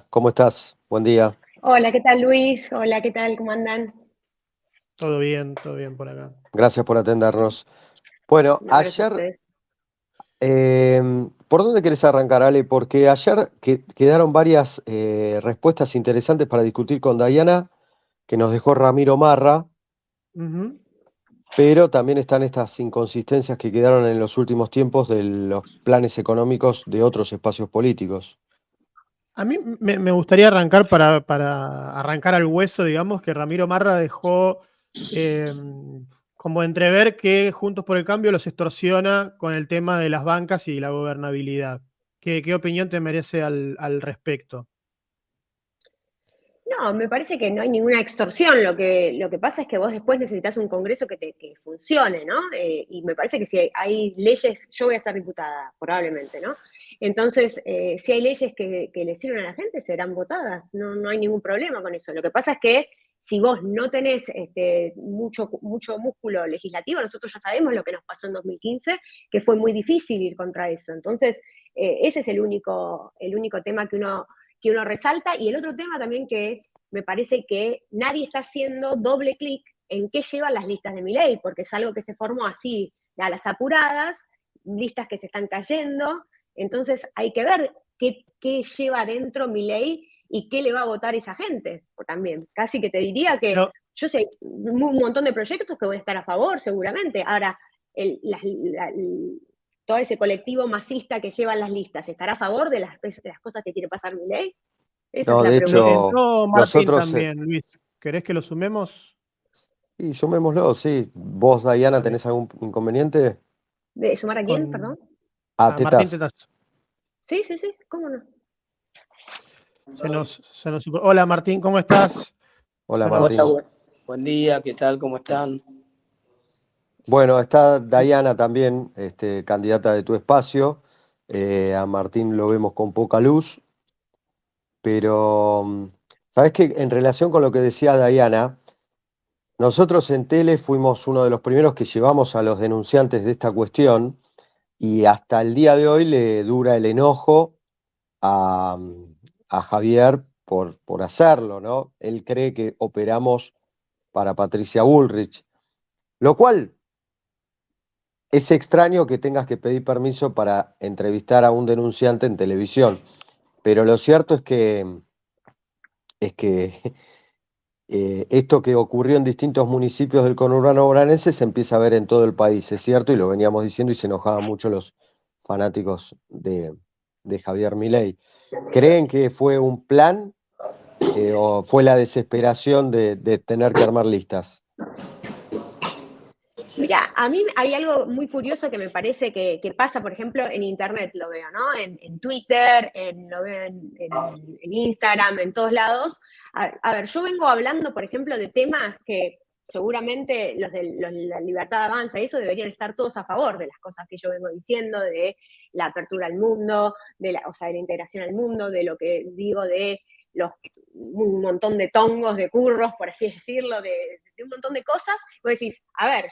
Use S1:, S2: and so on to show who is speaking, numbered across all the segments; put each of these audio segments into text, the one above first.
S1: ¿Cómo estás? Buen día.
S2: Hola, ¿qué tal Luis? Hola, ¿qué tal? ¿Cómo andan?
S3: Todo bien por acá.
S1: Gracias por atendernos. Bueno,
S2: No, gracias a
S1: ayer,
S2: ustedes.
S1: ¿por dónde querés arrancar, Ale? Porque ayer quedaron varias respuestas interesantes para discutir con Dayana, que nos dejó Ramiro Marra,
S3: Ujú.
S1: pero también están estas inconsistencias que quedaron en los últimos tiempos de los planes económicos de otros espacios políticos.
S3: A mí me gustaría arrancar para arrancar al hueso, digamos, que Ramiro Marra dejó eh, como entrever que Juntos por el Cambio los extorsiona con el tema de las bancas y la gobernabilidad. ¿Qué opinión te merece al respecto?
S2: No, me parece que no hay ninguna extorsión. Lo que pasa es que vos después necesitas un Congreso que funcione, ¿no? Y me parece que si hay leyes, yo voy a ser diputada, probablemente, ¿no? Entonces, si hay leyes que le sirven a la gente, serán votadas. No hay ningún problema con eso. Lo que pasa es que si vos no tenés mucho músculo legislativo, nosotros ya sabemos lo que nos pasó en 2015, que fue muy difícil ir contra eso. Entonces, ese es el único tema que uno resalta. Y el otro tema también que me parece que nadie está haciendo doble clic en qué llevan las listas de Milei, porque es algo que se formó así, a las apuradas, listas que se están cayendo. Entonces hay que ver qué lleva adentro Milei y qué le va a votar esa gente también. Casi que te diría que
S3: Pero,
S2: yo sé un montón de proyectos que voy a estar a favor, seguramente. Ahora, todo ese colectivo masista que lleva las listas, ¿estará a favor de las cosas que quiere pasar Milei? Esa es
S1: No,
S2: la
S1: de
S2: pregunta.
S1: hecho,
S3: entró Martín
S1: nosotros,
S3: también, Luis. ¿Querés que lo sumemos?
S1: y sumémoslo, sí. ¿Vos, Dayana,
S3: Dale.
S1: tenés algún inconveniente?
S2: ¿De sumar a quién,
S3: Con
S2: perdón?
S1: Ah,
S3: a Martín
S1: tetás.
S3: Tetaz.
S2: Sí, sí, sí, ¿cómo no?
S3: Hola Martín, ¿cómo estás?
S1: Hola,
S3: Se
S4: Hola,
S1: Martín.
S3: nos,
S4: buen día, ¿qué tal? ¿Cómo están?
S1: Bueno, está Dayana también, candidata de tu espacio. A Martín lo vemos con poca luz, pero sabes que en relación con lo que decía Dayana, nosotros en Tele fuimos uno de los primeros que llevamos a los denunciantes de esta cuestión y hasta el día de hoy le dura el enojo a, a Javier por hacerlo, ¿no? Él cree que operamos para Patricia Bullrich, lo cual es extraño que tengas que pedir permiso para entrevistar a un denunciante en televisión, pero lo cierto es que esto que ocurrió en distintos municipios del conurbano bonaerense se empieza a ver en todo el país, es cierto, y lo veníamos diciendo y se enojaban mucho los fanáticos de Javier Milei. ¿Creen que fue un plan o fue la desesperación de tener que armar listas?
S2: Mira, a mí hay algo muy curioso que me parece que pasa, por ejemplo, en Internet lo veo, ¿no? En Twitter, lo veo en Instagram, en todos lados. A ver, yo vengo hablando, por ejemplo, de temas que seguramente la libertad de avanza y eso deberían estar todos a favor de las cosas que yo vengo diciendo, de la apertura al mundo, o sea, de la integración al mundo, de lo que digo de los, un montón de tongos, de curros, por así decirlo, de un montón de cosas. Vos decís, a ver,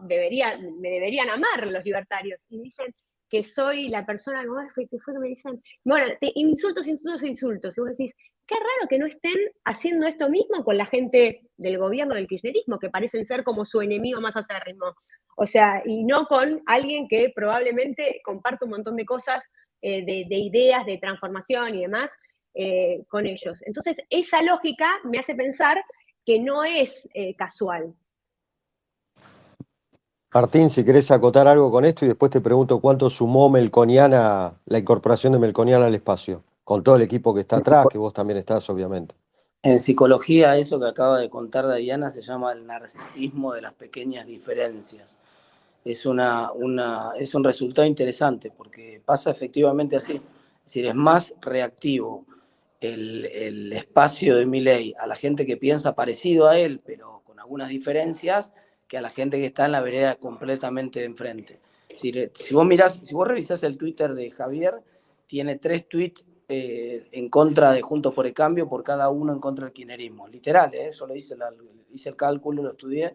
S2: me deberían amar los libertarios. Y dicen que soy la persona, ¿cómo fue que me dicen? Bueno, insultos, insultos, insultos. Y vos decís, qué raro que no estén haciendo esto mismo con la gente del gobierno del kirchnerismo, que parecen ser como su enemigo más acérrimo. O sea, y no con alguien que probablemente comparte un montón de cosas, de ideas, de transformación y demás, con ellos. Entonces, esa lógica me hace pensar que no es casual.
S1: Martín, si querés acotar algo con esto y después te pregunto cuánto sumó Melconiana, la incorporación de Melconiana al espacio, con todo el equipo que está
S4: En,
S1: atrás,
S4: psico-
S1: que vos también estás, obviamente.
S4: en psicología, eso que acaba de contar Diana se llama el narcisismo de las pequeñas diferencias. Es un resultado interesante porque pasa efectivamente así. Es decir, es más reactivo el espacio de Milei a la gente que piensa parecido a él, pero con algunas diferencias, que a la gente que está en la vereda completamente de enfrente. Si vos revisás el Twitter de Javier, tiene 3 tweets en contra de Juntos por el Cambio, por cada uno en contra del kirchnerismo. Literal, eso lo hice el cálculo, lo estudié.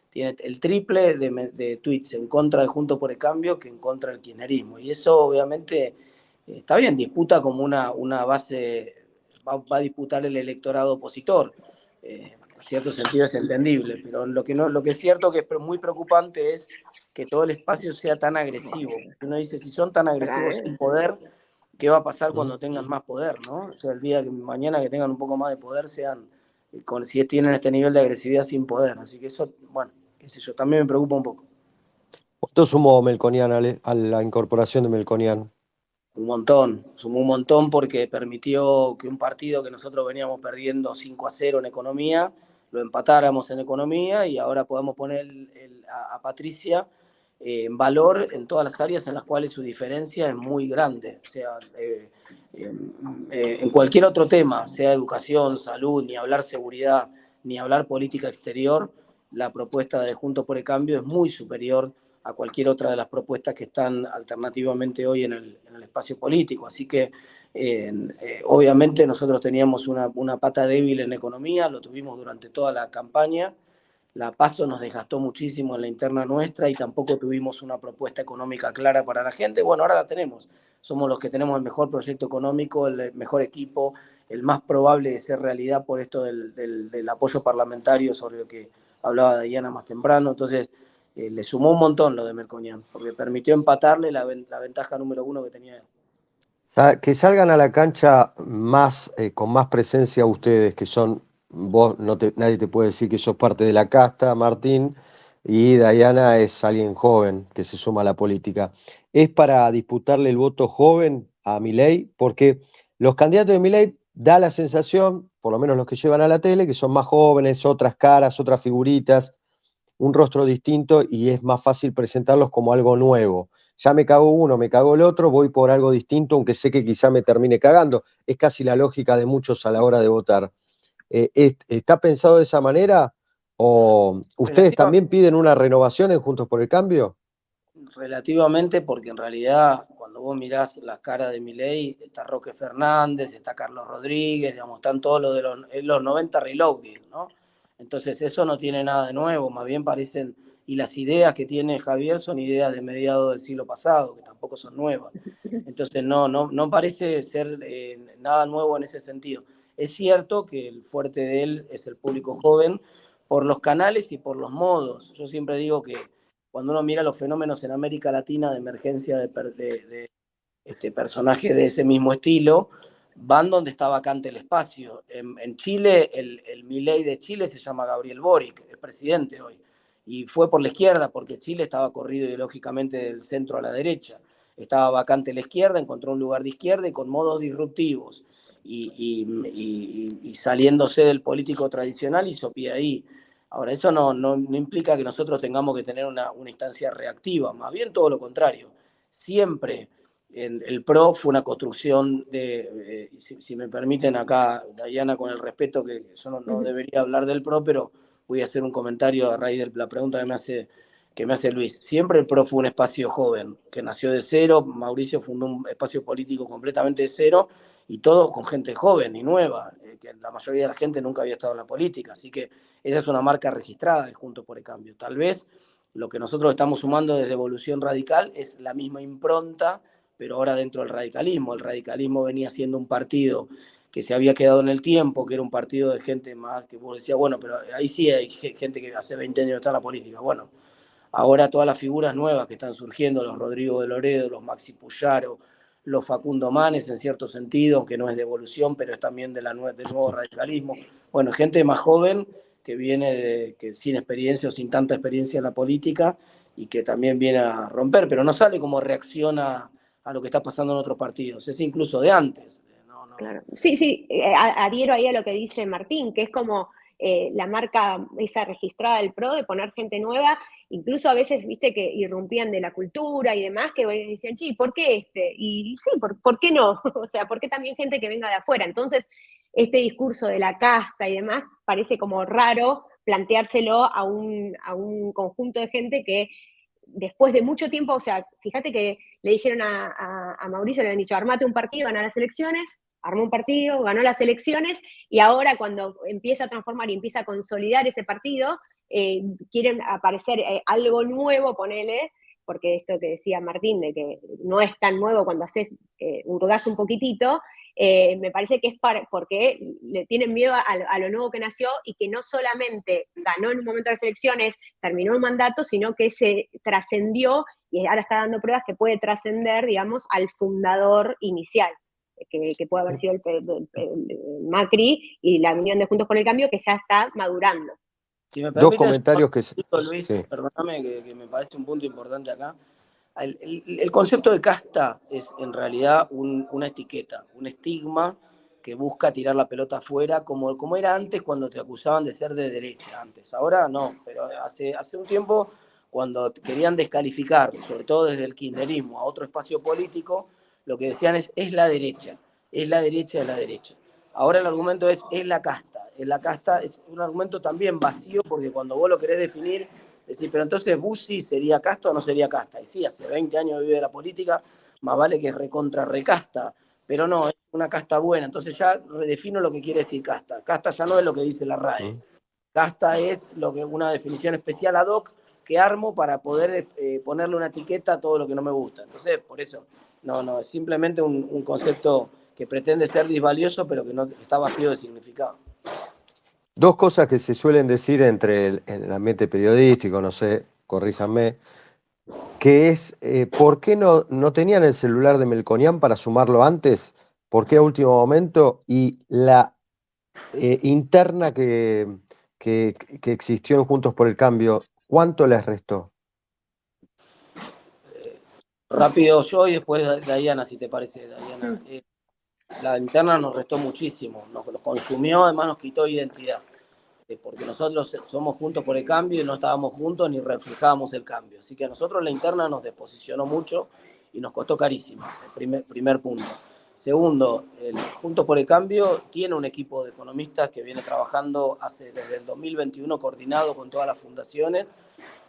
S4: Tiene el triple de tweets en contra de Juntos por el Cambio que en contra del kirchnerismo. Y eso obviamente está bien, disputa como una base va a disputar el electorado opositor. En cierto sentido es entendible, pero lo que es cierto que es muy preocupante es que todo el espacio sea tan agresivo. Uno dice, si son tan agresivos sin poder, ¿qué va a pasar cuando tengan más poder, ¿no? O sea, el día que mañana que tengan un poco más de poder sean, si tienen este nivel de agresividad sin poder. Así que eso, bueno, qué sé yo, también me preocupa un poco.
S1: ¿Cuánto sumó Melconian a la incorporación de Melconian?
S4: Sumó un montón porque permitió que un partido que nosotros veníamos perdiendo 5-0 en economía, lo empatáramos en economía y ahora podamos poner a Patricia en valor en todas las áreas en las cuales su diferencia es muy grande. O sea, en cualquier otro tema, sea educación, salud, ni hablar seguridad, ni hablar política exterior, la propuesta de Juntos por el Cambio es muy superior a cualquier otra de las propuestas que están alternativamente hoy en el espacio político. Así que obviamente nosotros teníamos una pata débil en economía, lo tuvimos durante toda la campaña. La PASO nos desgastó muchísimo en la interna nuestra y tampoco tuvimos una propuesta económica clara para la gente. Bueno, ahora la tenemos. Somos los que tenemos el mejor proyecto económico, el mejor equipo, el más probable de ser realidad por esto del apoyo parlamentario sobre lo que hablaba Diana más temprano. Entonces, le sumó un montón lo de Melconian, porque permitió empatarle la ventaja número 1 que tenía él.
S1: Que salgan a la cancha más, con más presencia ustedes, que son, vos nadie te puede decir que sos parte de la casta, Martín, y Diana es alguien joven que se suma a la política. ¿Es para disputarle el voto joven a Milei? Porque los candidatos de Milei da la sensación, por lo menos los que llevan a la tele, que son más jóvenes, otras caras, otras figuritas, un rostro distinto y es más fácil presentarlos como algo nuevo. Ya me cago uno, me cago el otro, voy por algo distinto, aunque sé que quizá me termine cagando. Es casi la lógica de muchos a la hora de votar. ¿Está pensado de esa manera? ¿O ustedes también piden una renovación en Juntos por el Cambio?
S4: Relativamente, porque en realidad cuando vos mirás la cara de Milei, está Roque Fernández, está Carlos Rodríguez, digamos, están todos los de los 90 reloaded, ¿no? Entonces eso no tiene nada de nuevo, más bien parecen, y las ideas que tiene Javier son ideas de mediados del siglo pasado, que tampoco son nuevas. Entonces no parece ser nada nuevo en ese sentido. Es cierto que el fuerte de él es el público joven por los canales y por los modos. Yo siempre digo que cuando uno mira los fenómenos en América Latina de emergencia de personajes de ese mismo estilo, van donde está vacante el espacio. En Chile, el Milei de Chile se llama Gabriel Boric, es presidente hoy. Y fue por la izquierda, porque Chile estaba corrido ideológicamente del centro a la derecha. Estaba vacante la izquierda, encontró un lugar de izquierda y con modos disruptivos. Y saliéndose del político tradicional hizo pie ahí. Ahora, eso no implica que nosotros tengamos que tener una instancia reactiva, más bien todo lo contrario. Siempre el PRO fue una construcción de, si me permiten acá, Diana, con el respeto que yo no debería hablar del PRO, pero voy a hacer un comentario a raíz de la pregunta que me hace Luis. Siempre el PRO fue un espacio joven, que nació de cero. Mauricio fundó un espacio político completamente de cero, y todo con gente joven y nueva, que la mayoría de la gente nunca había estado en la política. Así que esa es una marca registrada de Juntos por el Cambio. Tal vez lo que nosotros estamos sumando desde Evolución Radical es la misma impronta, pero ahora dentro del radicalismo. El radicalismo venía siendo un partido que se había quedado en el tiempo, que era un partido de gente más que vos decías, bueno, pero ahí sí hay gente que hace 20 años está en la política. Bueno, ahora todas las figuras nuevas que están surgiendo, los Rodrigo de Loredo, los Maxi Puyaro, los Facundo Manes, en cierto sentido, que no es de Evolución, pero es también del nuevo radicalismo. Bueno, gente más joven que viene que sin experiencia o sin tanta experiencia en la política y que también viene a romper, pero no sale como reacciona a lo que está pasando en otros partidos, es incluso de antes.
S2: Claro. Sí, adhiero ahí a lo que dice Martín, que es como la marca esa registrada del PRO de poner gente nueva, incluso a veces, viste, que irrumpían de la cultura y demás, que decían, sí, ¿por qué este? Y sí, ¿por qué no? O sea, ¿por qué también gente que venga de afuera? Entonces, este discurso de la casta y demás parece como raro planteárselo a un conjunto de gente que después de mucho tiempo, o sea, fíjate que le dijeron a Mauricio, le habían dicho, armate un partido, ganá las elecciones, armó un partido, ganó las elecciones, y ahora cuando empieza a transformar y empieza a consolidar ese partido, quieren aparecer algo nuevo, ponele, porque esto que decía Martín, de que no es tan nuevo cuando haces hurgás un poquitito, me parece que es porque le tienen miedo a lo nuevo que nació y que no solamente ganó en un momento de las elecciones, terminó un mandato, sino que se trascendió y ahora está dando pruebas que puede trascender, digamos, al fundador inicial, que puede haber sido el Macri y la unión de Juntos por el Cambio, que ya está madurando.
S4: Si me
S1: Dos
S4: permites,
S1: comentarios que...
S4: Luis,
S1: Sí.
S4: perdóname que me parece un punto importante acá. El concepto de casta es en realidad una etiqueta, un estigma que busca tirar la pelota afuera, como era antes cuando te acusaban de ser de derecha antes. Ahora no, pero hace un tiempo, cuando querían descalificar, sobre todo desde el kirchnerismo, a otro espacio político, lo que decían es la derecha, es la derecha, es la derecha. Ahora el argumento es la casta. La casta es un argumento también vacío, porque cuando vos lo querés definir, decís, pero entonces Bussi sería casta o no sería casta. Y sí, hace 20 años vive de la política, más vale que es recontra recasta, pero no, es una casta buena. Entonces ya redefino lo que quiere decir casta. Casta ya no es lo que dice la RAE. Casta es una definición especial ad hoc que armo para poder ponerle una etiqueta a todo lo que no me gusta. Entonces, por eso, no, es simplemente un concepto que pretende ser disvalioso, pero que no está vacío de significado.
S1: Dos cosas que se suelen decir entre el ambiente periodístico, no sé, corríjanme, que es, ¿por qué no tenían el celular de Melconian para sumarlo antes? ¿Por qué a último momento? Y la interna que existió en Juntos por el Cambio, ¿cuánto les restó?
S4: Rápido yo y después Dayana, si te parece, Dayana. La interna nos restó muchísimo, nos consumió, además nos quitó identidad, porque nosotros somos Juntos por el Cambio y no estábamos juntos ni reflejábamos el cambio. Así que a nosotros la interna nos desposicionó mucho y nos costó carísimo, primer punto. Segundo, Juntos por el Cambio tiene un equipo de economistas que viene trabajando desde el 2021 coordinado con todas las fundaciones,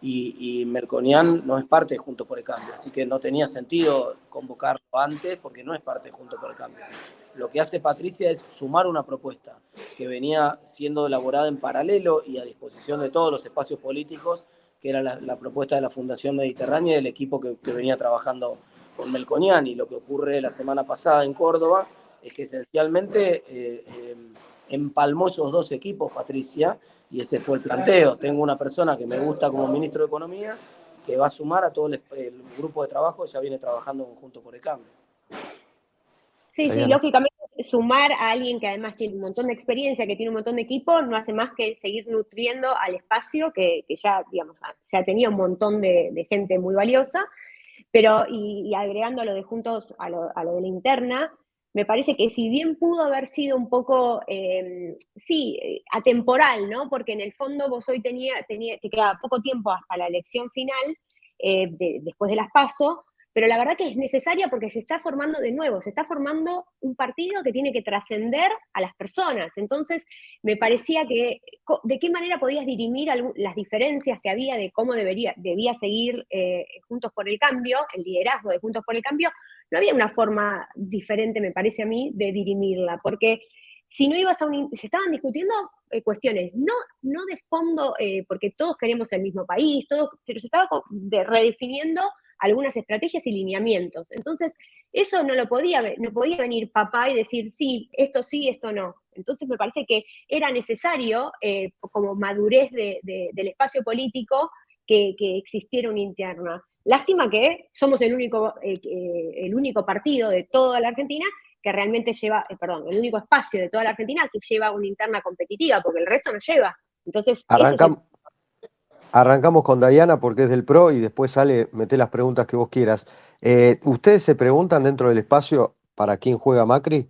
S4: y Melconian no es parte de Juntos por el Cambio, así que no tenía sentido convocarlo antes porque no es parte de Juntos por el Cambio. Lo que hace Patricia es sumar una propuesta que venía siendo elaborada en paralelo y a disposición de todos los espacios políticos, que era la propuesta de la Fundación Mediterránea y del equipo que venía trabajando con Melconian. Y lo que ocurre la semana pasada en Córdoba es que esencialmente empalmó esos dos equipos, Patricia, y ese fue el planteo. Tengo una persona que me gusta como ministro de Economía, que va a sumar a todo el grupo de trabajo que ya viene trabajando Juntos por el Cambio.
S2: Sí, lógicamente sumar a alguien que además tiene un montón de experiencia, que tiene un montón de equipo, no hace más que seguir nutriendo al espacio que ya, digamos, ya tenía un montón de gente muy valiosa, pero y agregando a lo de Juntos, a lo de la interna, me parece que si bien pudo haber sido un poco, atemporal, ¿no? Porque en el fondo vos hoy te queda poco tiempo hasta la elección final, después de las PASO, pero la verdad que es necesaria porque se está formando de nuevo, se está formando un partido que tiene que trascender a las personas. Entonces, me parecía que de qué manera podías dirimir las diferencias que había de cómo debía seguir Juntos por el Cambio, el liderazgo de Juntos por el Cambio. No había una forma diferente, me parece a mí, de dirimirla, porque si no ibas se estaban discutiendo cuestiones, no de fondo, porque todos queremos el mismo país, pero se estaba redefiniendo algunas estrategias y lineamientos. Entonces, eso no podía venir papá y decir, sí, esto no. Entonces, me parece que era necesario, como madurez del espacio político, que existiera una interna. Lástima que somos el único partido de toda la Argentina que realmente lleva, el único espacio de toda la Argentina que lleva una interna competitiva, porque el resto no lleva. Entonces,
S1: Arrancamos con Dayana porque es del PRO y después sale, mete las preguntas que vos quieras. ¿Ustedes se preguntan dentro del espacio para quién juega Macri?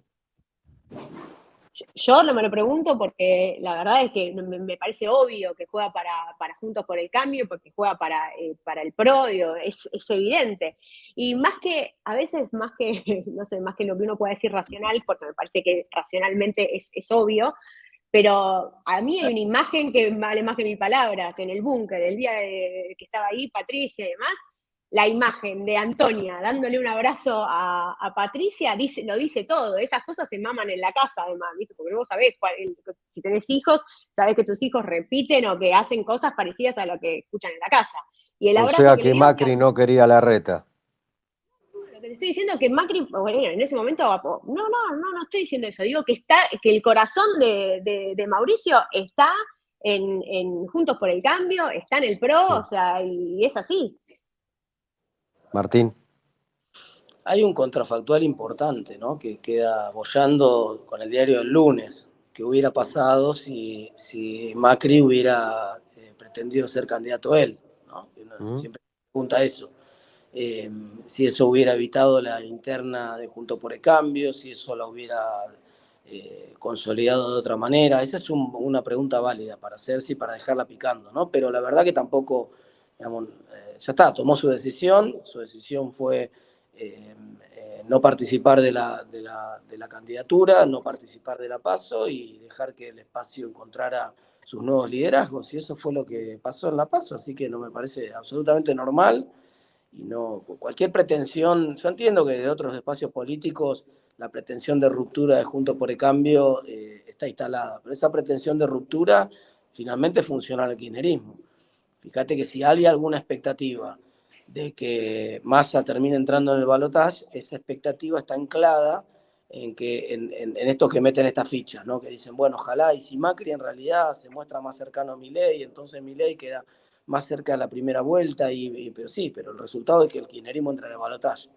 S2: Yo no me lo pregunto porque la verdad es que me parece obvio que juega para Juntos por el Cambio, porque juega para el PRO, es evidente. Y a veces más que, no sé, más que lo que uno pueda decir racional, porque me parece que racionalmente es obvio, pero a mí hay una imagen que vale más que mis palabras. En el búnker, el día que estaba ahí Patricia y demás, la imagen de Antonia dándole un abrazo a Patricia lo dice todo. Esas cosas se maman en la casa, además, ¿viste? Porque vos sabés, si tenés hijos, sabés que tus hijos repiten o que hacen cosas parecidas a lo que escuchan en la casa. Y el
S1: O
S2: abrazo
S1: sea
S2: que
S1: que Macri no quería la reta.
S2: que te estoy diciendo es que Macri, bueno, en ese momento, no estoy diciendo eso. Digo que el corazón de Mauricio está en Juntos por el Cambio, está en el PRO, o sea, y es así.
S1: Martín.
S4: Hay un contrafactual importante, ¿no? Que queda boyando con el diario del lunes. ¿Qué hubiera pasado si Macri hubiera pretendido ser candidato él? ¿No? Siempre se pregunta eso. Si eso hubiera evitado la interna de Juntos por el Cambio, si eso la hubiera consolidado de otra manera. Esa es una pregunta válida para hacerse y para dejarla picando, ¿no? Pero la verdad que tampoco, digamos, ya está, tomó su decisión fue no participar de la candidatura, no participar de la PASO y dejar que el espacio encontrara sus nuevos liderazgos, y eso fue lo que pasó en la PASO, así que no me parece absolutamente normal. Y no, cualquier pretensión, yo entiendo que de otros espacios políticos la pretensión de ruptura de Juntos por el Cambio está instalada, pero esa pretensión de ruptura finalmente funciona al kirchnerismo. Fíjate que si hay alguna expectativa de que Massa termine entrando en el balotaje, esa expectativa está anclada en estos que meten estas fichas, ¿no? Que dicen, bueno, ojalá, y si Macri en realidad se muestra más cercano a Milei, entonces Milei queda más cerca de la primera vuelta, pero el resultado es que el kirchnerismo entra en el balotaje.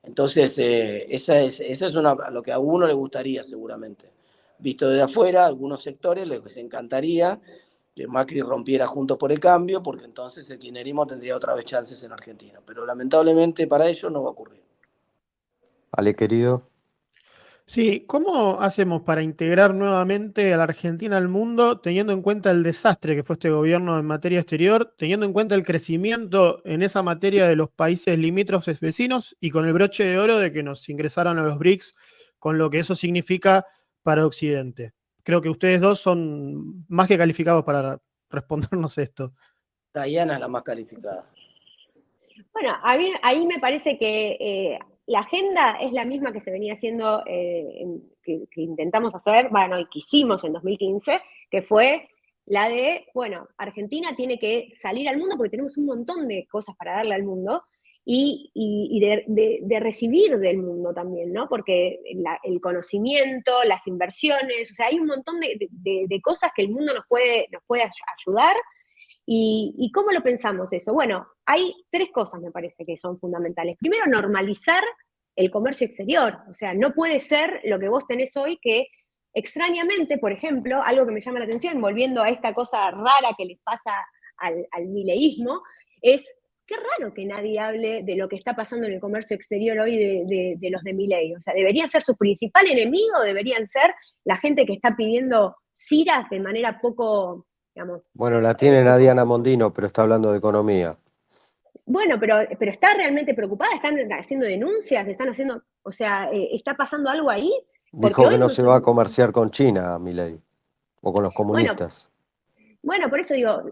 S4: Entonces, eso es lo que a uno le gustaría seguramente. Visto desde afuera, a algunos sectores les encantaría que Macri rompiera Juntos por el Cambio, porque entonces el kirchnerismo tendría otra vez chances en Argentina. Pero lamentablemente para ellos no va a ocurrir.
S1: Ale, querido.
S3: Sí, ¿cómo hacemos para integrar nuevamente a la Argentina al mundo, teniendo en cuenta el desastre que fue este gobierno en materia exterior, teniendo en cuenta el crecimiento en esa materia de los países limítrofes vecinos y con el broche de oro de que nos ingresaron a los BRICS, con lo que eso significa para Occidente? Creo que ustedes dos son más que calificados para respondernos esto.
S4: Dayana es la más calificada.
S2: Bueno, a mí ahí me parece que la agenda es la misma que se venía haciendo, que intentamos hacer, bueno, y que hicimos en 2015, que fue la de, bueno, Argentina tiene que salir al mundo porque tenemos un montón de cosas para darle al mundo y de recibir del mundo también, ¿no? Porque el conocimiento, las inversiones, o sea, hay un montón de cosas que el mundo nos puede ayudar. ¿Y cómo lo pensamos eso? Bueno, hay tres cosas, me parece, que son fundamentales. Primero, normalizar el comercio exterior. O sea, no puede ser lo que vos tenés hoy que, extrañamente, por ejemplo, algo que me llama la atención, volviendo a esta cosa rara que les pasa al mileísmo, es qué raro que nadie hable de lo que está pasando en el comercio exterior hoy de los de Milei. O sea, ¿deberían ser su principal enemigo? ¿Deberían ser la gente que está pidiendo ciras de manera poco, digamos,
S1: Bueno, la tienen a Diana Mondino, pero está hablando de economía.
S2: bueno, pero está realmente preocupada, están haciendo denuncias, están haciendo, o sea, ¿está pasando algo ahí? Porque
S1: Dijo que
S2: hoy
S1: no se va a
S2: nosotros,
S1: comerciar con China, Milei, o con los
S2: bueno,
S1: comunistas.
S2: por eso digo,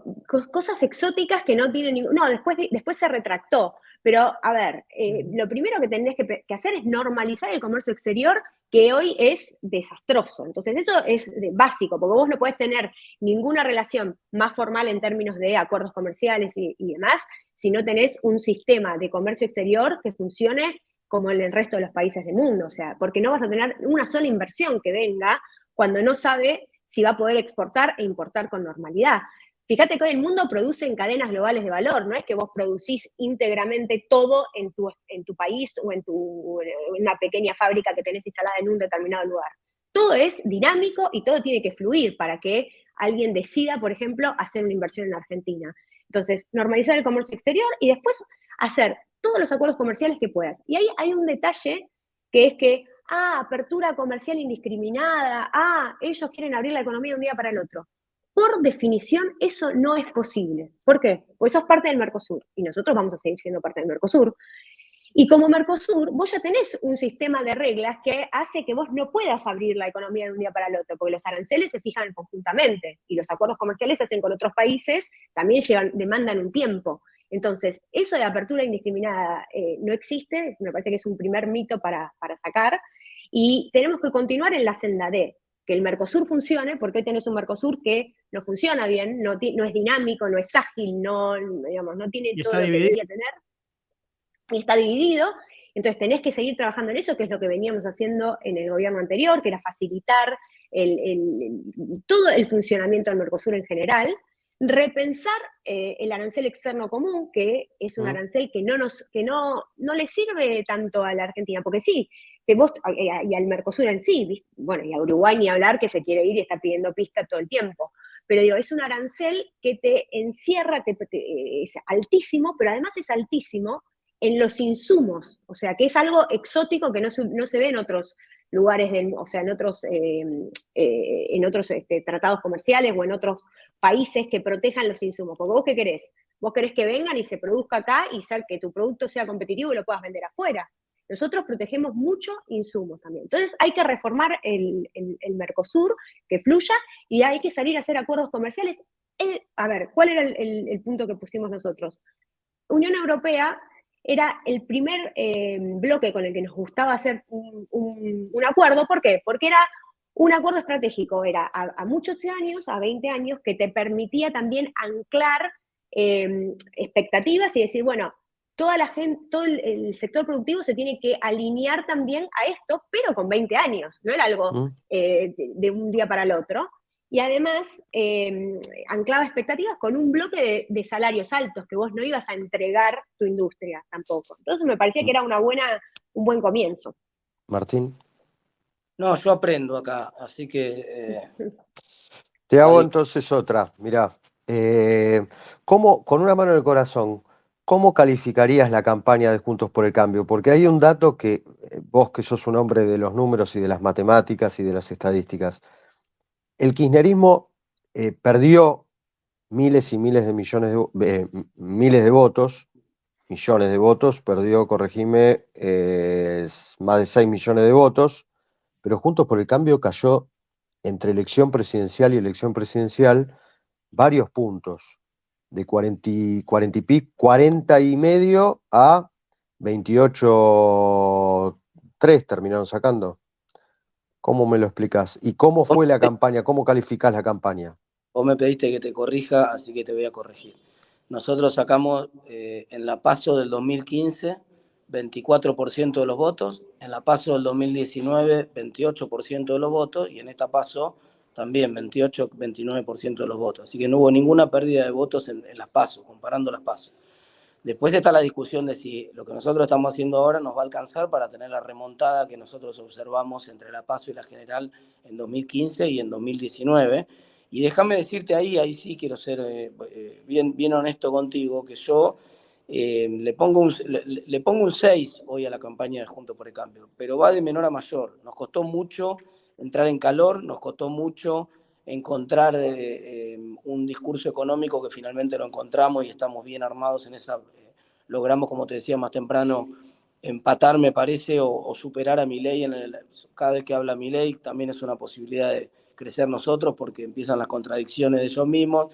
S2: cosas exóticas que no tienen ningún, no, después se retractó, pero a ver, lo primero que tenés que hacer es normalizar el comercio exterior, que hoy es desastroso. Entonces eso es básico, porque vos no podés tener ninguna relación más formal en términos de acuerdos comerciales y demás, si no tenés un sistema de comercio exterior que funcione como en el resto de los países del mundo, o sea, porque no vas a tener una sola inversión que venga cuando no sabe si va a poder exportar e importar con normalidad. Fíjate que hoy el mundo produce en cadenas globales de valor, no es que vos producís íntegramente todo en tu país o en una pequeña fábrica que tenés instalada en un determinado lugar. Todo es dinámico y todo tiene que fluir para que alguien decida, por ejemplo, hacer una inversión en Argentina. Entonces, normalizar el comercio exterior y después hacer todos los acuerdos comerciales que puedas. Y ahí hay un detalle que es que, apertura comercial indiscriminada, ellos quieren abrir la economía de un día para el otro. Por definición, eso no es posible. ¿Por qué? Porque sos parte del Mercosur y nosotros vamos a seguir siendo parte del Mercosur. Y como Mercosur, vos ya tenés un sistema de reglas que hace que vos no puedas abrir la economía de un día para el otro, porque los aranceles se fijan conjuntamente y los acuerdos comerciales se hacen con otros países, también demandan un tiempo. Entonces, eso de apertura indiscriminada no existe, me parece que es un primer mito para sacar, y tenemos que continuar en la senda de que el Mercosur funcione, porque hoy tenés un Mercosur que no funciona bien, no es dinámico, no es ágil, no tiene
S3: Y
S2: todo
S3: está
S2: lo que
S3: dividido.
S2: debería tener, y está dividido. Entonces tenés que seguir trabajando en eso, que es lo que veníamos haciendo en el gobierno anterior, que era facilitar todo el funcionamiento del Mercosur en general, repensar el arancel externo común, que es un arancel que no le sirve tanto a la Argentina, porque sí, y al Mercosur en sí, bueno, y a Uruguay ni hablar, que se quiere ir y está pidiendo pista todo el tiempo. Pero digo, es un arancel que te encierra, es altísimo, pero además es altísimo en los insumos, o sea, que es algo exótico que no se ve en otros lugares, o sea, en otros tratados comerciales o en otros países que protejan los insumos. Porque vos, ¿qué querés? Vos querés que vengan y se produzca acá y que tu producto sea competitivo y lo puedas vender afuera. Nosotros protegemos mucho insumos también. Entonces hay que reformar el Mercosur, que fluya, y hay que salir a hacer acuerdos comerciales. A ver, ¿cuál era el punto que pusimos nosotros? Unión Europea era el primer bloque con el que nos gustaba hacer un acuerdo. ¿Por qué? Porque era un acuerdo estratégico, era a muchos años, a 20 años, que te permitía también anclar expectativas y decir, bueno, toda la gente, todo el sector productivo se tiene que alinear también a esto, pero con 20 años, no era algo de un día para el otro. Y además anclaba expectativas con un bloque de salarios altos, que vos no ibas a entregar tu industria tampoco. Entonces me parecía que era un buen comienzo.
S1: Martín.
S4: No, yo aprendo acá, así que...
S1: Te hago entonces otra, mirá. Con una mano en el corazón, ¿cómo calificarías la campaña de Juntos por el Cambio? Porque hay un dato que vos, que sos un hombre de los números y de las matemáticas y de las estadísticas, el kirchnerismo perdió miles y miles de miles de votos, millones de votos, perdió, corregime, más de 6 millones de votos, pero Juntos por el Cambio cayó entre elección presidencial y elección presidencial varios puntos, de 40 y medio a 28,3 terminaron sacando. ¿Cómo me lo explicás? ¿Y cómo fue la campaña? ¿Cómo calificás la campaña?
S4: Vos me pediste que te corrija, así que te voy a corregir. Nosotros sacamos en la PASO del 2015 24% de los votos, en la PASO del 2019 28% de los votos y en esta PASO también 28-29% de los votos. Así que no hubo ninguna pérdida de votos en las PASO, comparando las PASO. Después está la discusión de si lo que nosotros estamos haciendo ahora nos va a alcanzar para tener la remontada que nosotros observamos entre la PASO y la General en 2015 y en 2019. Y déjame decirte ahí sí quiero ser bien honesto contigo, que yo le pongo un 6 hoy a la campaña de Juntos por el Cambio, pero va de menor a mayor. Nos costó mucho entrar en calor, nos costó mucho encontrar un discurso económico que finalmente lo encontramos y estamos bien armados en esa. Logramos, como te decía más temprano, empatar, me parece, o superar a Milei. Cada vez que habla Milei también es una posibilidad de crecer nosotros porque empiezan las contradicciones de ellos mismos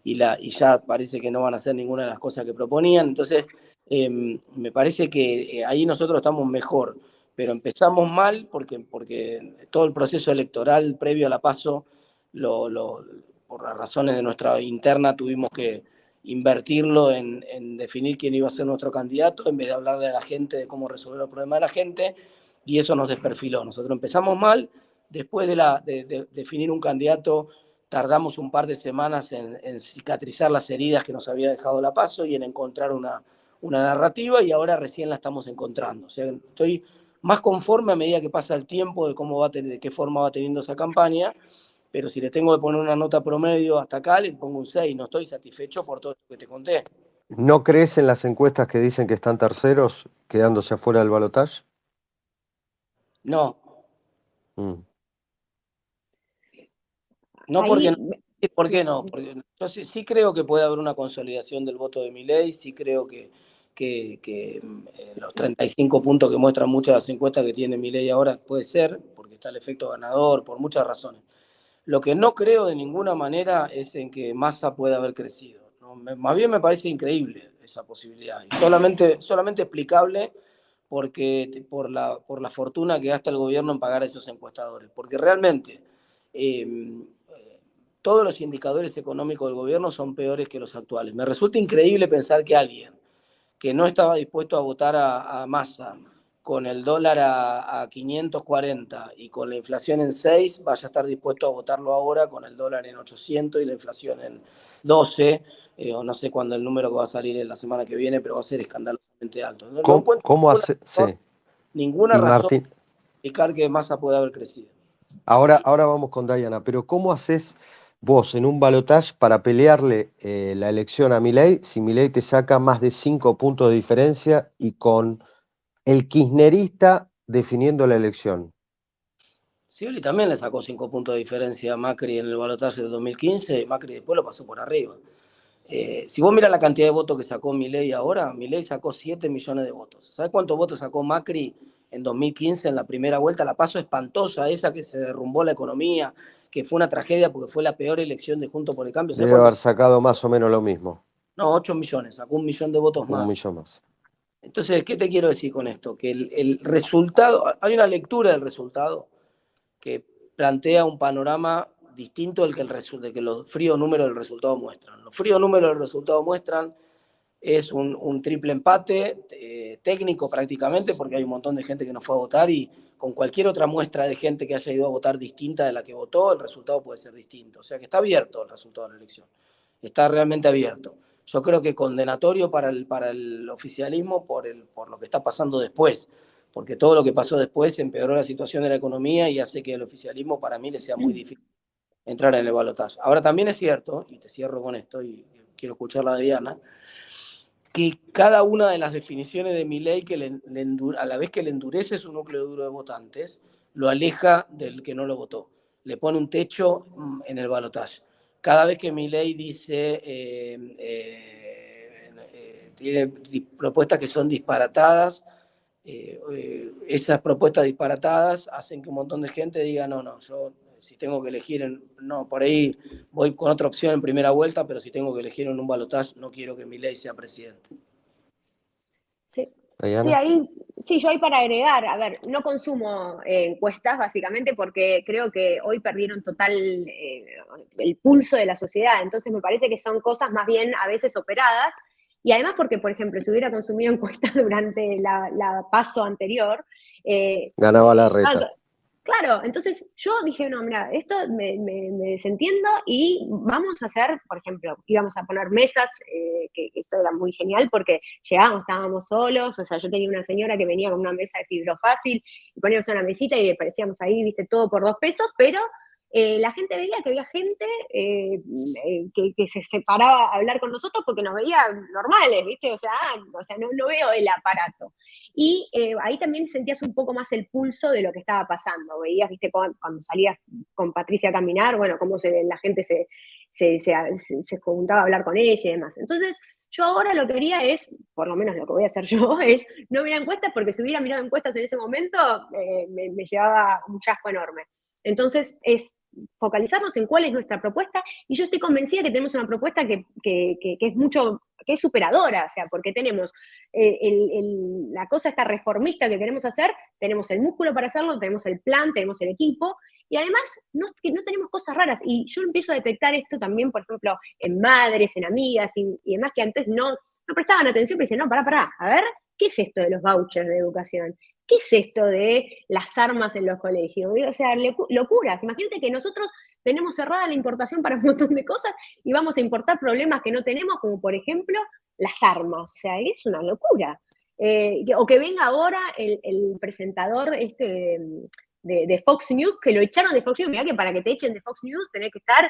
S4: y ya parece que no van a hacer ninguna de las cosas que proponían. Entonces, me parece que ahí nosotros estamos mejor, pero empezamos mal porque todo el proceso electoral previo a la PASO, por las razones de nuestra interna, tuvimos que invertirlo en definir quién iba a ser nuestro candidato en vez de hablarle a la gente de cómo resolver el problema de la gente, y eso nos desperfiló. Nosotros empezamos mal, después de definir un candidato tardamos un par de semanas en cicatrizar las heridas que nos había dejado la PASO y en encontrar una narrativa, y ahora recién la estamos encontrando. O sea, estoy más conforme a medida que pasa el tiempo de qué forma va teniendo esa campaña, pero si le tengo que poner una nota promedio hasta acá, le pongo un 6. No estoy satisfecho por todo esto que te conté.
S1: ¿No crees en las encuestas que dicen que están terceros, quedándose afuera del balotaje?
S4: No. No, porque no. ¿Por qué no? Porque yo sí creo que puede haber una consolidación del voto de Milei, sí creo que los 35 puntos que muestran muchas de las encuestas que tiene Milei ahora puede ser, porque está el efecto ganador, por muchas razones. Lo que no creo de ninguna manera es en que Massa pueda haber crecido, ¿no? Más bien me parece increíble esa posibilidad, y solamente explicable por la fortuna que gasta el gobierno en pagar a esos encuestadores, porque realmente todos los indicadores económicos del gobierno son peores que los actuales. Me resulta increíble pensar que alguien que no estaba dispuesto a votar a Massa con el dólar a 540 y con la inflación en 6, vaya a estar dispuesto a votarlo ahora con el dólar en 800 y la inflación en 12, o no sé cuándo el número que va a salir en la semana que viene, pero va a ser escandalosamente alto. No encuentro
S1: ¿Cómo hace? Sí.
S4: ninguna
S1: Y
S4: razón
S1: Martín,
S4: para explicar que Massa puede haber crecido.
S1: ahora vamos con Diana, pero ¿cómo haces vos en un balotaje para pelearle la elección a Milei si Milei te saca más de 5 puntos de diferencia y con el kirchnerista definiendo la elección?
S4: Scioli también le sacó 5 puntos de diferencia a Macri en el balotaje del 2015, y Macri después lo pasó por arriba. Si vos miras la cantidad de votos que sacó Milei ahora, Milei sacó 7 millones de votos. ¿Sabés cuántos votos sacó Macri en 2015 en la primera vuelta? La paso espantosa, esa que se derrumbó la economía, que fue una tragedia porque fue la peor elección de Juntos por el Cambio. ¿Sabés
S1: Debe haber
S4: cuántos?
S1: sacado más o menos lo mismo,
S4: No, 8 millones, sacó 1 millón de votos
S1: un
S4: más.
S1: millón más.
S4: Entonces, ¿qué te quiero decir con esto? Que el resultado, hay una lectura del resultado que plantea un panorama distinto del que los fríos números del resultado muestran. Los fríos números del resultado muestran es un triple empate técnico prácticamente, porque hay un montón de gente que no fue a votar y con cualquier otra muestra de gente que haya ido a votar distinta de la que votó, el resultado puede ser distinto. O sea que está abierto el resultado de la elección. Está realmente abierto. Yo creo que condenatorio para el oficialismo por lo que está pasando después, porque todo lo que pasó después empeoró la situación de la economía y hace que el oficialismo para mí le sea muy difícil entrar en el balotaje. Ahora también es cierto, y te cierro con esto y quiero escuchar la de Diana, que cada una de las definiciones de Milei, que a la vez que le endurece su núcleo duro de votantes, lo aleja del que no lo votó. Le pone un techo en el balotaje. Cada vez que Milei dice, tiene propuestas que son disparatadas, esas propuestas disparatadas hacen que un montón de gente diga, no, yo si tengo que elegir, no, por ahí voy con otra opción en primera vuelta, pero si tengo que elegir en un balotaje, no quiero que Milei sea presidente.
S2: Sí.
S1: Diana.
S2: Sí, yo ahí para agregar, a ver, no consumo encuestas básicamente porque creo que hoy perdieron total el pulso de la sociedad, entonces me parece que son cosas más bien a veces operadas y además porque, por ejemplo, si hubiera consumido encuestas durante la paso anterior,
S1: Ganaba la
S2: ah,
S1: reta.
S2: claro, entonces yo dije, no, mira, esto me desentiendo y vamos a hacer, por ejemplo, íbamos a poner mesas, que esto era muy genial porque llegábamos, estábamos solos, o sea, yo tenía una señora que venía con una mesa de fibro fácil y poníamos una mesita y parecíamos ahí, viste, todo por 2 pesos, pero la gente veía que había gente que se separaba a hablar con nosotros porque nos veía normales, viste, o sea no veo el aparato. Y ahí también sentías un poco más el pulso de lo que estaba pasando. Veías, viste, cuando salías con Patricia a caminar, bueno, cómo la gente se juntaba a hablar con ella y demás. Entonces, yo ahora lo que quería es, por lo menos lo que voy a hacer yo, es no mirar encuestas, porque si hubiera mirado encuestas en ese momento, me llevaba un chasco enorme. Entonces, es focalizarnos en cuál es nuestra propuesta, y yo estoy convencida que tenemos una propuesta que es mucho, que es superadora, o sea, porque tenemos la cosa esta reformista que queremos hacer, tenemos el músculo para hacerlo, tenemos el plan, tenemos el equipo, y además no tenemos cosas raras. Y yo empiezo a detectar esto también, por ejemplo, en madres, en amigas y demás que antes no prestaban atención, pero dicen, no, pará, a ver, ¿qué es esto de los vouchers de educación? ¿Qué es esto de las armas en los colegios? O sea, locuras. Imagínate que nosotros tenemos cerrada la importación para un montón de cosas y vamos a importar problemas que no tenemos, como por ejemplo las armas. O sea, es una locura. O que venga ahora el presentador de Fox News, que lo echaron de Fox News. Mirá que para que te echen de Fox News tenés que estar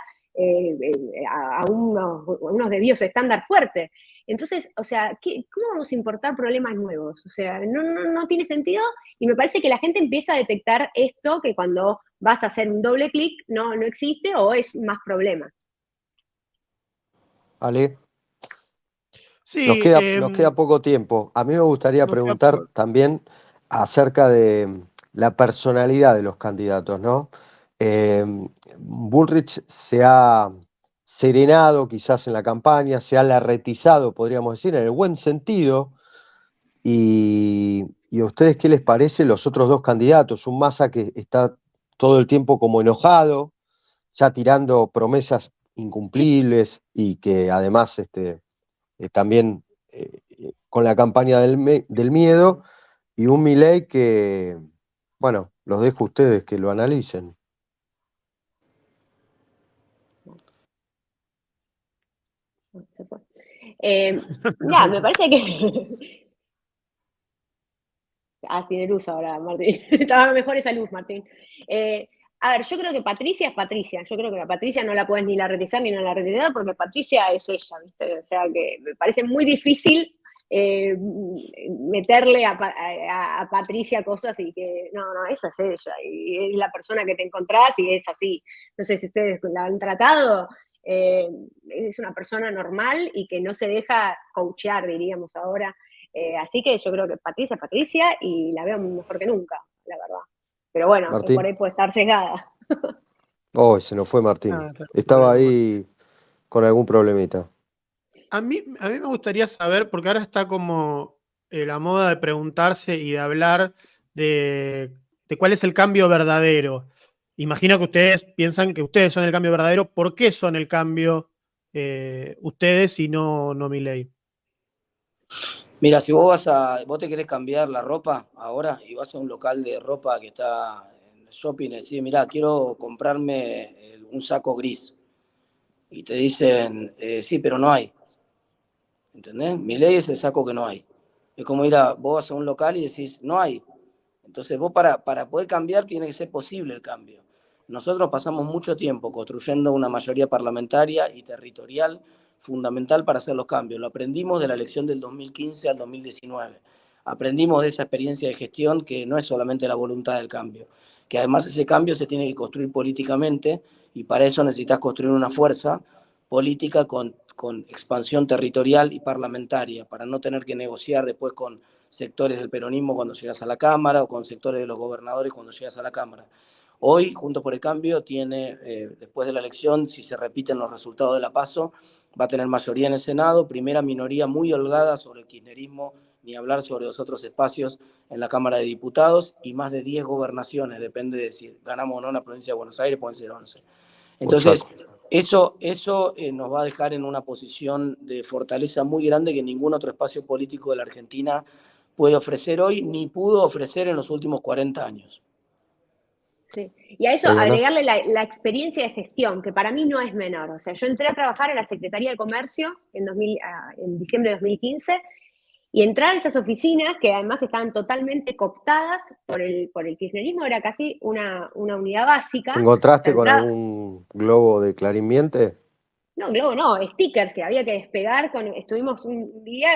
S2: a unos debidos estándar fuertes. Entonces, o sea, ¿cómo vamos a importar problemas nuevos? O sea, no tiene sentido, y me parece que la gente empieza a detectar esto, que cuando vas a hacer un doble clic no existe o es más problema.
S1: Ale,
S3: Sí,
S1: nos queda poco tiempo. A mí me gustaría
S3: nos queda
S1: preguntar también acerca de la personalidad de los candidatos, ¿no? Eh, Bullrich se ha serenado quizás en la campaña, se ha larretizado, podríamos decir, en el buen sentido. ¿Y a ustedes qué les parece los otros dos candidatos? Un Massa que está todo el tiempo como enojado, ya tirando promesas incumplibles y que además también con la campaña del miedo, y un Milei que, bueno, los dejo a ustedes que lo analicen.
S2: Se fue. Mira, me parece que... tiene luz ahora, Martín. Estaba mejor esa luz, Martín. A ver, yo creo que Patricia es Patricia. Yo creo que a Patricia no la puedes ni la retizar ni no la retizar porque Patricia es ella, ¿viste? O sea que me parece muy difícil meterle a Patricia cosas y que no, esa es ella. Y es la persona que te encontrás y es así. No sé si ustedes la han tratado. Es una persona normal y que no se deja coachear, diríamos ahora. Así que yo creo que Patricia es Patricia y la veo mejor que nunca, la verdad. Pero bueno, por
S1: Martín.
S2: ahí puede estar sesgada.
S1: Oh, se nos fue Martín. Estaba ahí con algún problemita.
S3: A mí me gustaría saber, porque ahora está como la moda de preguntarse y de hablar de cuál es el cambio verdadero. Imagino que ustedes piensan que ustedes son el cambio verdadero. ¿Por qué son el cambio ustedes y no Milei?
S4: Mira, si vos te querés cambiar la ropa ahora y vas a un local de ropa que está en el shopping y decís, mira, quiero comprarme un saco gris. Y te dicen, sí, pero no hay. ¿Entendés? Milei es el saco que no hay. Es como vos vas a un local y decís, no hay. Entonces vos para poder cambiar tiene que ser posible el cambio. Nosotros pasamos mucho tiempo construyendo una mayoría parlamentaria y territorial fundamental para hacer los cambios. Lo aprendimos de la elección del 2015 al 2019. Aprendimos de esa experiencia de gestión que no es solamente la voluntad del cambio, que además ese cambio se tiene que construir políticamente y para eso necesitas construir una fuerza política con expansión territorial y parlamentaria, para no tener que negociar después con sectores del peronismo cuando llegas a la Cámara o con sectores de los gobernadores cuando llegas a la Cámara. Hoy, Juntos por el Cambio tiene, después de la elección, si se repiten los resultados de la PASO, va a tener mayoría en el Senado, primera minoría muy holgada sobre el kirchnerismo, ni hablar sobre los otros espacios en la Cámara de Diputados, y más de 10 gobernaciones, depende de si ganamos o no en la provincia de Buenos Aires, pueden ser 11. Entonces, eso nos va a dejar en una posición de fortaleza muy grande que ningún otro espacio político de la Argentina puede ofrecer hoy, ni pudo ofrecer en los últimos 40 años.
S2: Sí. Y a eso agregarle la experiencia de gestión, que para mí no es menor. O sea, yo entré a trabajar en la Secretaría de Comercio en diciembre de 2015 y entrar a esas oficinas, que además estaban totalmente cooptadas por el kirchnerismo, era casi una unidad básica.
S1: ¿Te encontraste
S2: O sea,
S1: con algún globo de Clarín Miente?
S2: No, globo no, stickers que había que despegar. Estuvimos un día,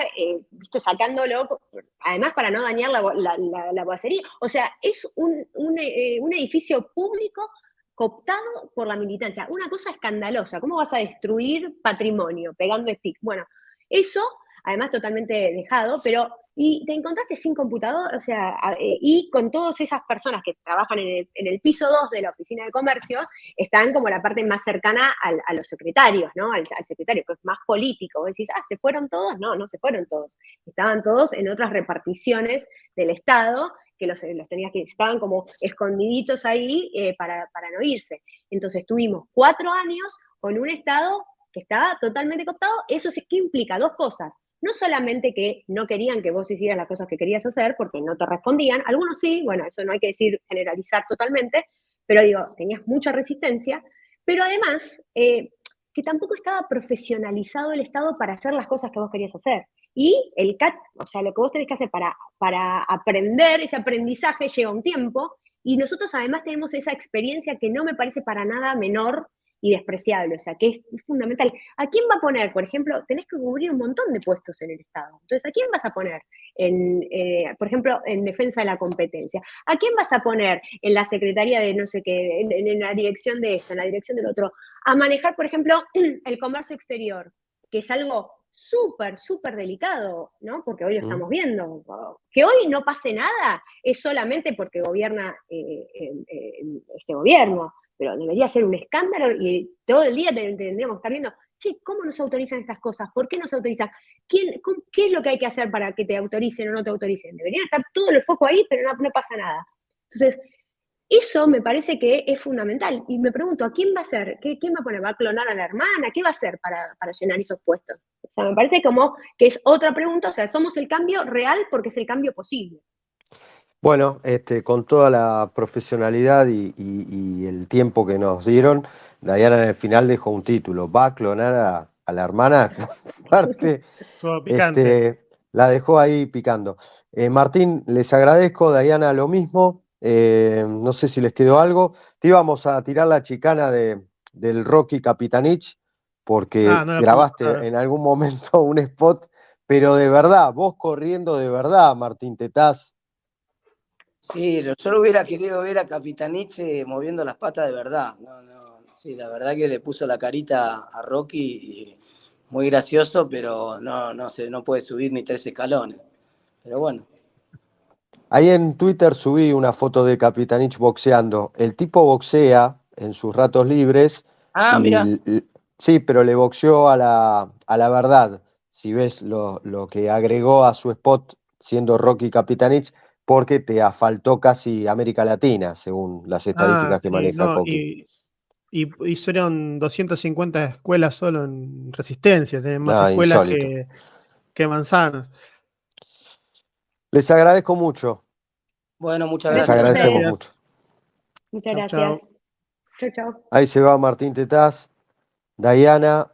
S2: viste, sacándolo, además para no dañar la bocería. O sea, es un edificio público cooptado por la militancia. Una cosa escandalosa. ¿Cómo vas a destruir patrimonio pegando stick? Bueno, eso, además totalmente dejado, pero... Y te encontraste sin computador, o sea, y con todas esas personas que trabajan en el piso 2 de la oficina de comercio, están como la parte más cercana a los secretarios, ¿no? Al secretario, que es más político. Vos decís, ¿se fueron todos? No, no se fueron todos. Estaban todos en otras reparticiones del Estado, que los tenías que, estaban como escondiditos ahí para no irse. Entonces tuvimos 4 años con un Estado que estaba totalmente cooptado. Eso sí que implica 2 cosas. No solamente que no querían que vos hicieras las cosas que querías hacer porque no te respondían, algunos sí, bueno, eso no hay que decir generalizar totalmente, pero digo, tenías mucha resistencia, pero además que tampoco estaba profesionalizado el Estado para hacer las cosas que vos querías hacer. Y el CAT, o sea, lo que vos tenés que hacer para aprender, ese aprendizaje lleva un tiempo, y nosotros además tenemos esa experiencia que no me parece para nada menor y despreciable, o sea, que es fundamental. ¿A quién va a poner, por ejemplo, tenés que cubrir un montón de puestos en el Estado? Entonces, ¿a quién vas a poner, por ejemplo, en defensa de la competencia? ¿A quién vas a poner en la secretaría de no sé qué, en la dirección de esto, en la dirección del otro? A manejar, por ejemplo, el comercio exterior, que es algo súper, súper delicado, ¿no? Porque hoy lo estamos viendo. Que hoy no pase nada es solamente porque gobierna este gobierno, pero debería ser un escándalo y todo el día tendríamos que estar viendo, che, ¿cómo nos autorizan estas cosas? ¿Por qué nos autorizan? ¿Qué es lo que hay que hacer para que te autoricen o no te autoricen? Deberían estar todo el foco ahí, pero no pasa nada. Entonces, eso me parece que es fundamental. Y me pregunto, ¿a quién va a hacer? ¿Quién va a poner? ¿Va a clonar a la hermana? ¿Qué va a hacer para llenar esos puestos? O sea, me parece como que es otra pregunta. O sea, somos el cambio real porque es el cambio posible.
S1: Bueno, con toda la profesionalidad y el tiempo que nos dieron, Diana en el final dejó un título. Va a clonar a la hermana, fuerte,
S3: Todo picante.
S1: la dejó ahí picando. Martín, les agradezco, Diana, lo mismo. No sé si les quedó algo. Te íbamos a tirar la chicana del Rocky Capitanich, porque
S3: No la pude
S1: grabaste
S3: buscar.
S1: en algún momento un spot, pero de verdad, vos corriendo de verdad, Martín Tetaz.
S4: Sí, yo lo hubiera querido ver a Capitaniche moviendo las patas de verdad. No, no, sí, la verdad que le puso la carita a Rocky y muy gracioso, pero no puede subir ni 3 escalones. Pero bueno.
S1: Ahí en Twitter subí una foto de Capitanich boxeando. El tipo boxea en sus ratos libres
S4: Ah, mira.
S1: y sí, pero le boxeó a la verdad. Si ves lo que agregó a su spot siendo Rocky Capitanich, porque te asfaltó casi América Latina, según las estadísticas que
S3: Sí,
S1: maneja
S3: no,
S1: Coqui.
S3: y hicieron 250 escuelas solo en resistencia, tienen más
S1: Ah,
S3: escuelas
S1: insólito.
S3: que manzanas.
S1: Les agradezco mucho,
S4: Bueno, muchas
S1: les
S2: Gracias a
S4: gracias.
S1: agradecemos
S2: ustedes.
S3: Gracias.
S1: mucho.
S2: Muchas
S3: Chau,
S2: gracias.
S3: chau.
S2: Chau, chau.
S1: Ahí se va Martín Tetaz, Diana.